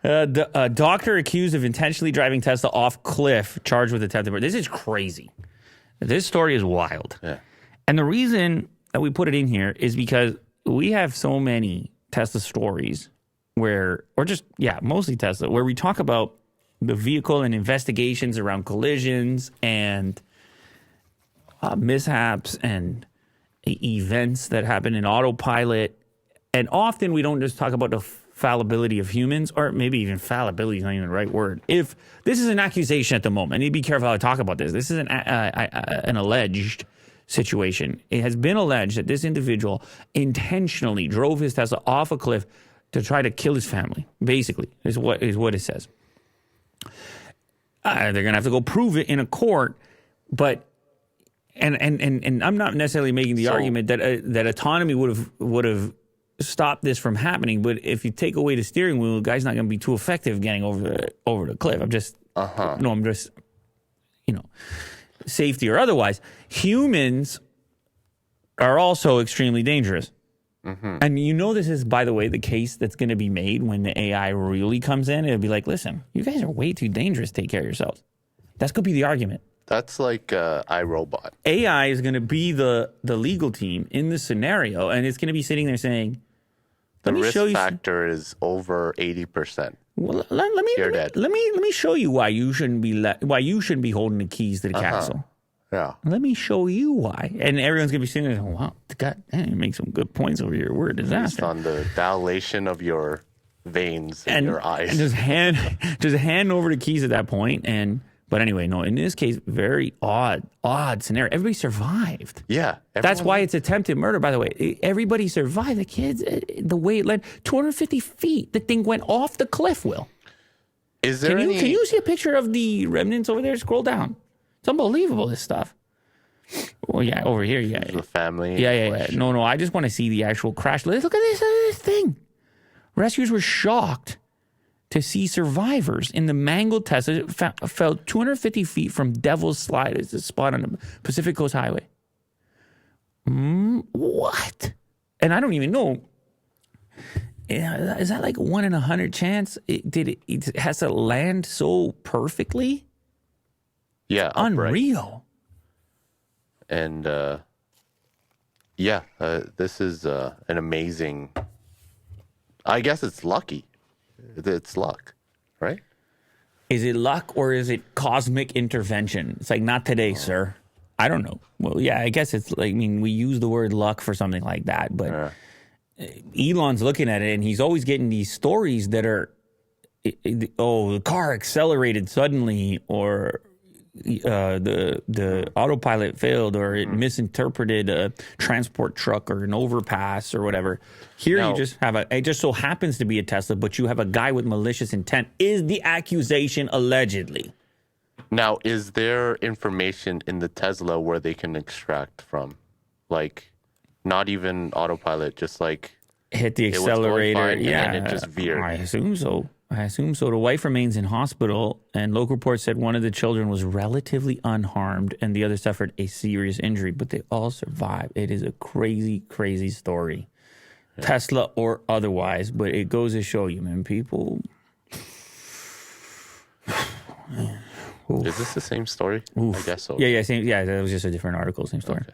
Doctor accused of intentionally driving Tesla off cliff, charged with attempted murder. This is crazy. This story is wild. Yeah. And the reason that we put it in here is because we have so many Tesla stories mostly Tesla, where we talk about the vehicle and investigations around collisions and mishaps and events that happen in autopilot. And often we don't just talk about the fallibility of humans, or maybe even fallibility is not even the right word. If this is an accusation at the moment, I need to be careful how I talk about this. This is an alleged situation. It has been alleged that this individual intentionally drove his Tesla off a cliff to try to kill his family, basically, is what it says. They're going to have to go prove it in a court, but and I'm not necessarily making the argument that autonomy would have stopped this from happening, but if you take away the steering wheel, the guy's not going to be too effective getting over the cliff. I'm just safety or otherwise. Humans are also extremely dangerous. Mm-hmm. And this is, by the way, the case that's going to be made when the AI really comes in. It'll be like, listen, you guys are way too dangerous. Take care of yourselves. That's going to be the argument. That's like iRobot. AI is going to be the legal team in this scenario, and it's going to be sitting there saying, the risk factor is over 80%. Well, let me show you why you shouldn't be holding the keys to the castle. Yeah. Let me show you why. And everyone's going to be sitting there, wow, God, you make some good points over here. We're a disaster. Based on the dilation of your veins in your eyes. And just hand over the keys at that point. But anyway, no, in this case, very odd scenario. Everybody survived. Yeah. That's why it's attempted murder, by the way. Everybody survived. The kids, the way it led, 250 feet. The thing went off the cliff, Will. Can you see a picture of the remnants over there? Scroll down. It's unbelievable, this stuff. Oh, yeah, over here, yeah. The family. Yeah. No, I just want to see the actual crash. Look at this thing. Rescuers were shocked to see survivors in the mangled Tesla. Fell 250 feet from Devil's Slide. It's a spot on the Pacific Coast Highway. What? And I don't even know. Is that like 1 in 100 chance? It has to land so perfectly? Yeah, unreal. And this is an amazing. I guess it's lucky. It's luck, right? Is it luck or is it cosmic intervention? It's like, not today, sir. I don't know. Well, yeah, I guess it's like, we use the word luck for something like that, but Elon's looking at it and he's always getting these stories that are, the car accelerated suddenly, or the autopilot failed, or it misinterpreted a transport truck or an overpass or whatever. Here you just have it just so happens to be a Tesla, but you have a guy with malicious intent, is the accusation, allegedly. Now, is there information in the Tesla where they can extract from? Like, not even autopilot, just like hit the accelerator. And it just veered. I assume so. The wife remains in hospital, and local reports said one of the children was relatively unharmed and the other suffered a serious injury, but they all survived. It is a crazy, crazy story. Yeah. Tesla or otherwise, but it goes to show you, man, people... Is this the same story? Oof. I guess so. Yeah, same. Yeah, that was just a different article, same story. Okay.